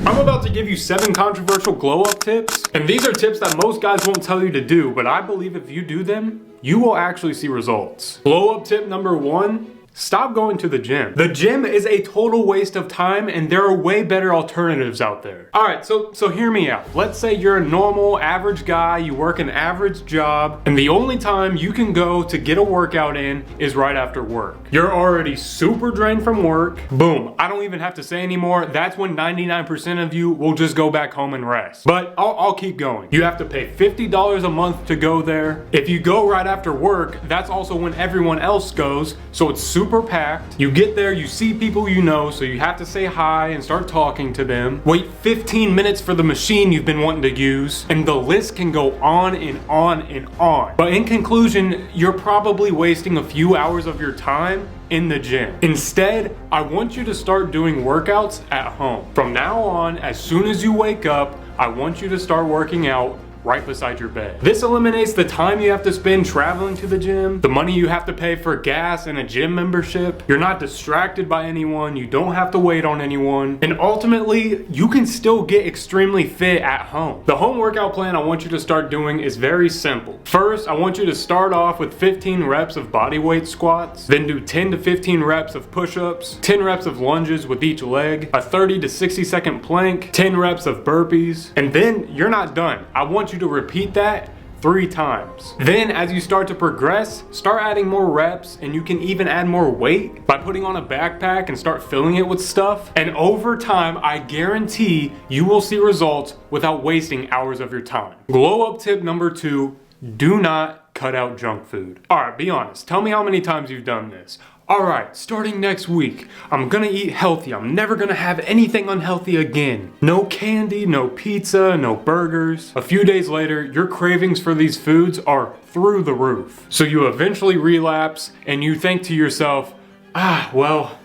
I'm about to give you 7 controversial glow up tips, and these are tips that most guys won't tell you to do, but I believe if you do them, you will actually see results. Glow up tip number 1. Stop going to the gym. The gym is a total waste of time and there are way better alternatives out there. Alright, so hear me out. Let's say you're a normal, average guy, you work an average job, and the only time you can go to get a workout in is right after work. You're already super drained from work. Boom, I don't even have to say anymore. That's when 99% of you will just go back home and rest. But I'll keep going. You have to pay $50 a month to go there. If you go right after work, that's also when everyone else goes, so it's super packed. You get there, you see people you know, so you have to say hi and start talking to them. Wait 15 minutes for the machine you've been wanting to use, and the list can go on and on and on. But in conclusion, you're probably wasting a few hours of your time in the gym. Instead, I want you to start doing workouts at home. From now on, as soon as you wake up, I want you to start working out right beside your bed. This eliminates the time you have to spend traveling to the gym, the money you have to pay for gas and a gym membership. You're not distracted by anyone, you don't have to wait on anyone, and ultimately, you can still get extremely fit at home. The home workout plan I want you to start doing is very simple. First, I want you to start off with 15 reps of bodyweight squats, then do 10 to 15 reps of push-ups, 10 reps of lunges with each leg, a 30 to 60 second plank, 10 reps of burpees, and then you're not done. I want you to repeat that 3 times. Then as you start to progress, start adding more reps, and you can even add more weight by putting on a backpack and start filling it with stuff. And over time, I guarantee you will see results without wasting hours of your time. Glow up tip number 2, do not cut out junk food. Alright, be honest. Tell me how many times you've done this. Alright, starting next week, I'm gonna eat healthy. I'm never gonna have anything unhealthy again. No candy, no pizza, no burgers. A few days later, your cravings for these foods are through the roof. So you eventually relapse and you think to yourself, well,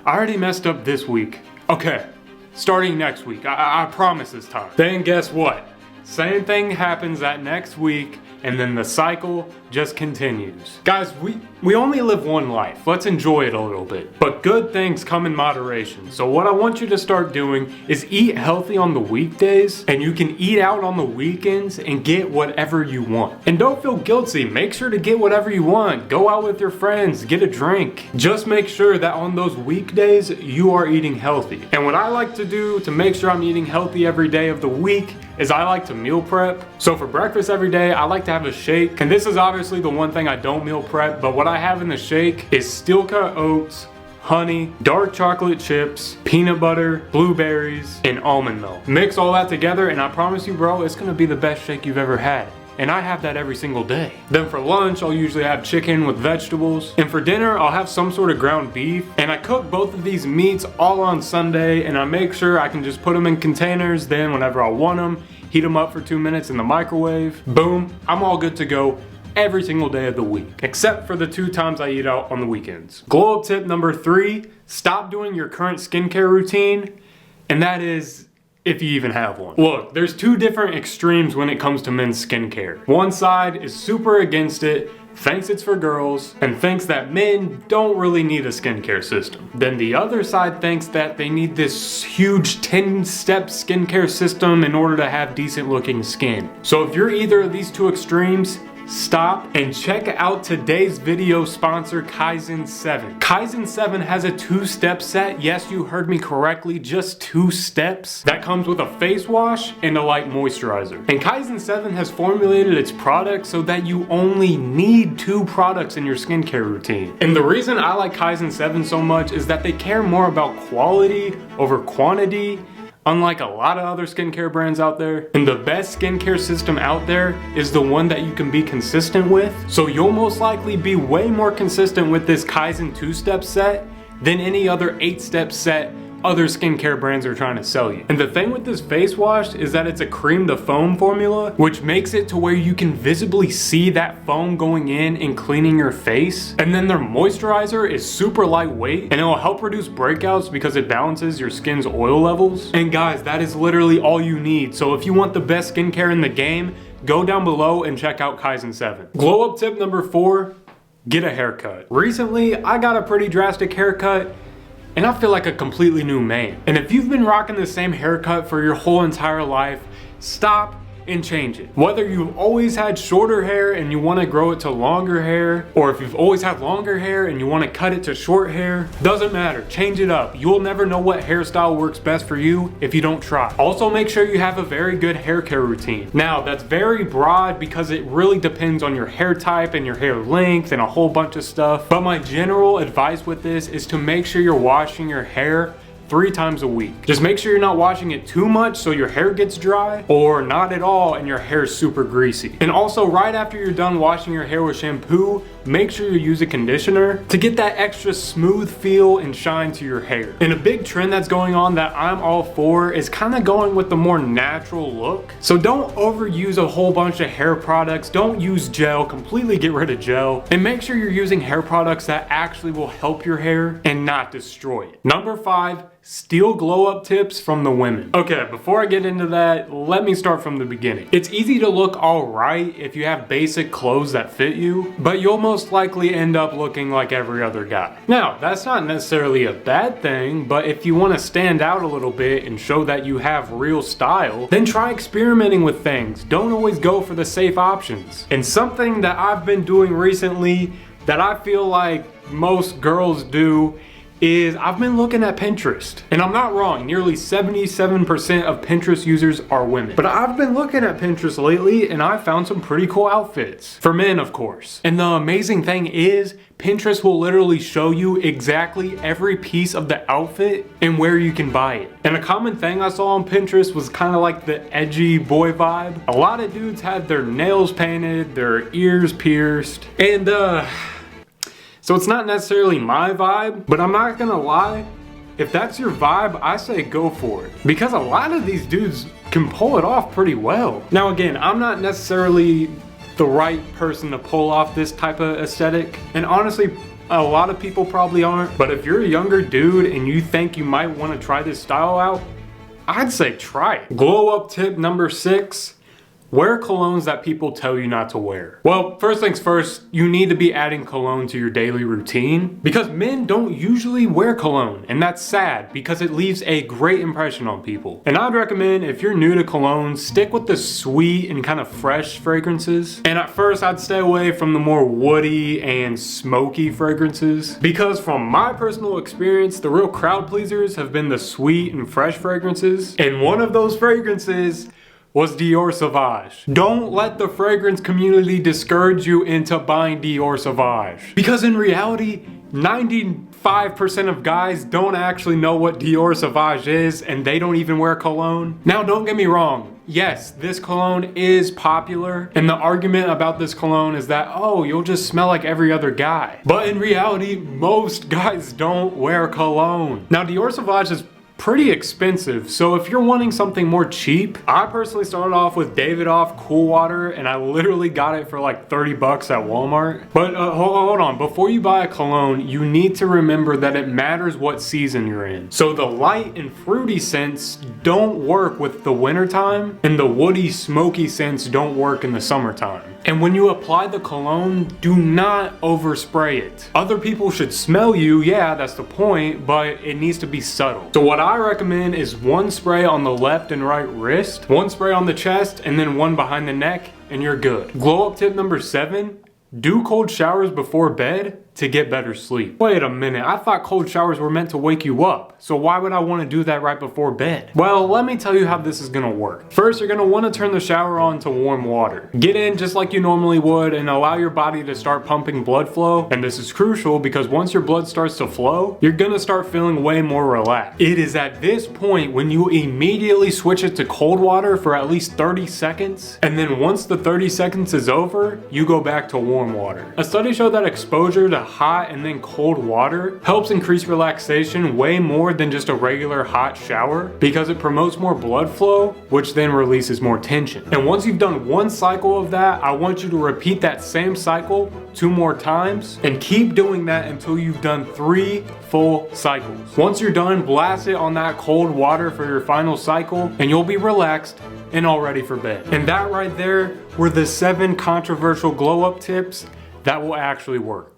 I already messed up this week. Okay, starting next week, I promise this time. Then guess what? Same thing happens that next week, and then the cycle just continues. Guys, we only live one life. Let's enjoy it a little bit. But good things come in moderation. So what I want you to start doing is eat healthy on the weekdays, and you can eat out on the weekends and get whatever you want. And don't feel guilty. Make sure to get whatever you want. Go out with your friends, get a drink. Just make sure that on those weekdays, you are eating healthy. And what I like to do to make sure I'm eating healthy every day of the week is I like to meal prep. So for breakfast every day, I like to have a shake. And this is obviously the one thing I don't meal prep, but what I have in the shake is steel cut oats, honey, dark chocolate chips, peanut butter, blueberries, and almond milk. Mix all that together and I promise you, bro, it's gonna be the best shake you've ever had. And I have that every single day. Then for lunch, I'll usually have chicken with vegetables. And for dinner, I'll have some sort of ground beef. And I cook both of these meats all on Sunday, and I make sure I can just put them in containers. Then whenever I want them, heat them up for 2 minutes in the microwave. Boom, I'm all good to go every single day of the week, except for the 2 times I eat out on the weekends. Glow up tip number 3, stop doing your current skincare routine, and that is, if you even have one. Look, there's 2 different extremes when it comes to men's skincare. One side is super against it, thinks it's for girls, and thinks that men don't really need a skincare system. Then the other side thinks that they need this huge 10-step skincare system in order to have decent looking skin. So if you're either of these 2 extremes, stop and check out today's video sponsor, Kaizen 7. Kaizen 7 has a 2-step set. Yes, you heard me correctly, just 2 steps. That comes with a face wash and a light moisturizer. And Kaizen 7 has formulated its product so that you only need 2 products in your skincare routine. And the reason I like Kaizen 7 so much is that they care more about quality over quantity, unlike a lot of other skincare brands out there. And the best skincare system out there is the one that you can be consistent with. So you'll most likely be way more consistent with this Kaizen 2-step set than any other 8-step set other skincare brands are trying to sell you. And the thing with this face wash is that it's a cream to foam formula, which makes it to where you can visibly see that foam going in and cleaning your face. And then their moisturizer is super lightweight and it will help reduce breakouts because it balances your skin's oil levels. And guys, that is literally all you need. So if you want the best skincare in the game, go down below and check out Kaizen 7. Glow up tip number 4, get a haircut. Recently, I got a pretty drastic haircut. and I feel like a completely new man. And if you've been rocking the same haircut for your whole entire life, stop and change it. Whether you've always had shorter hair and you want to grow it to longer hair, or if you've always had longer hair and you want to cut it to short hair, doesn't matter. Change it up. You'll never know what hairstyle works best for you if you don't try. Also, make sure you have a very good hair care routine. Now, that's very broad because it really depends on your hair type and your hair length and a whole bunch of stuff. But my general advice with this is to make sure you're washing your hair 3 times a week. Just make sure you're not washing it too much so your hair gets dry, or not at all and your hair is super greasy. And also, right after you're done washing your hair with shampoo, make sure you use a conditioner to get that extra smooth feel and shine to your hair. And a big trend that's going on that I'm all for is kind of going with the more natural look. So don't overuse a whole bunch of hair products. Don't use gel. Completely get rid of gel. And make sure you're using hair products that actually will help your hair and not destroy it. Number 5, steal glow up tips from the women. Okay, before I get into that, let me start from the beginning. It's easy to look alright if you have basic clothes that fit you, but you'll most likely end up looking like every other guy. Now, that's not necessarily a bad thing, but if you want to stand out a little bit and show that you have real style, then try experimenting with things. Don't always go for the safe options. And something that I've been doing recently that I feel like most girls do is I've been looking at Pinterest. And I'm not wrong, nearly 77% of Pinterest users are women. But I've been looking at Pinterest lately and I found some pretty cool outfits. For men, of course. And the amazing thing is, Pinterest will literally show you exactly every piece of the outfit and where you can buy it. And a common thing I saw on Pinterest was kind of like the edgy boy vibe. A lot of dudes had their nails painted, their ears pierced, and so it's not necessarily my vibe, but I'm not gonna lie, if that's your vibe, I say go for it. Because a lot of these dudes can pull it off pretty well. Now again, I'm not necessarily the right person to pull off this type of aesthetic, and honestly, a lot of people probably aren't, but if you're a younger dude and you think you might wanna try this style out, I'd say try it. Glow up tip number 6. Wear colognes that people tell you not to wear. Well, first things first, you need to be adding cologne to your daily routine because men don't usually wear cologne, and that's sad because it leaves a great impression on people. And I'd recommend, if you're new to cologne, stick with the sweet and kind of fresh fragrances. And at first, I'd stay away from the more woody and smoky fragrances because from my personal experience, the real crowd pleasers have been the sweet and fresh fragrances. And one of those fragrances was Dior Sauvage. Don't let the fragrance community discourage you into buying Dior Sauvage. Because in reality, 95% of guys don't actually know what Dior Sauvage is, and they don't even wear cologne. Now, don't get me wrong. Yes, this cologne is popular, and the argument about this cologne is that, oh, you'll just smell like every other guy. But in reality, most guys don't wear cologne. Now, Dior Sauvage is pretty expensive, so if you're wanting something more cheap, I personally started off with Davidoff Cool Water, and I literally got it for like 30 bucks at Walmart. But hold on, before you buy a cologne, you need to remember that it matters what season you're in. So the light and fruity scents don't work with the wintertime, and the woody smoky scents don't work in the summertime. And when you apply the cologne, do not overspray it. Other people should smell you, yeah, that's the point, but it needs to be subtle. So what I recommend is one spray on the left and right wrist, one spray on the chest, and then one behind the neck, and you're good. Glow up tip number 7, do cold showers before bed to get better sleep. Wait a minute, I thought cold showers were meant to wake you up, so why would I want to do that right before bed? Well, let me tell you how this is gonna work. First, you're gonna want to turn the shower on to warm water. Get in just like you normally would and allow your body to start pumping blood flow, and this is crucial because once your blood starts to flow, you're gonna start feeling way more relaxed. It is at this point when you immediately switch it to cold water for at least 30 seconds, and then once the 30 seconds is over, you go back to warm water. A study showed that exposure to hot and then cold water helps increase relaxation way more than just a regular hot shower because it promotes more blood flow, which then releases more tension. And once you've done one cycle of that, I want you to repeat that same cycle 2 more times and keep doing that until you've done 3 full cycles. Once you're done, blast it on that cold water for your final cycle and you'll be relaxed and all ready for bed. And that right there were the 7 controversial glow up tips that will actually work.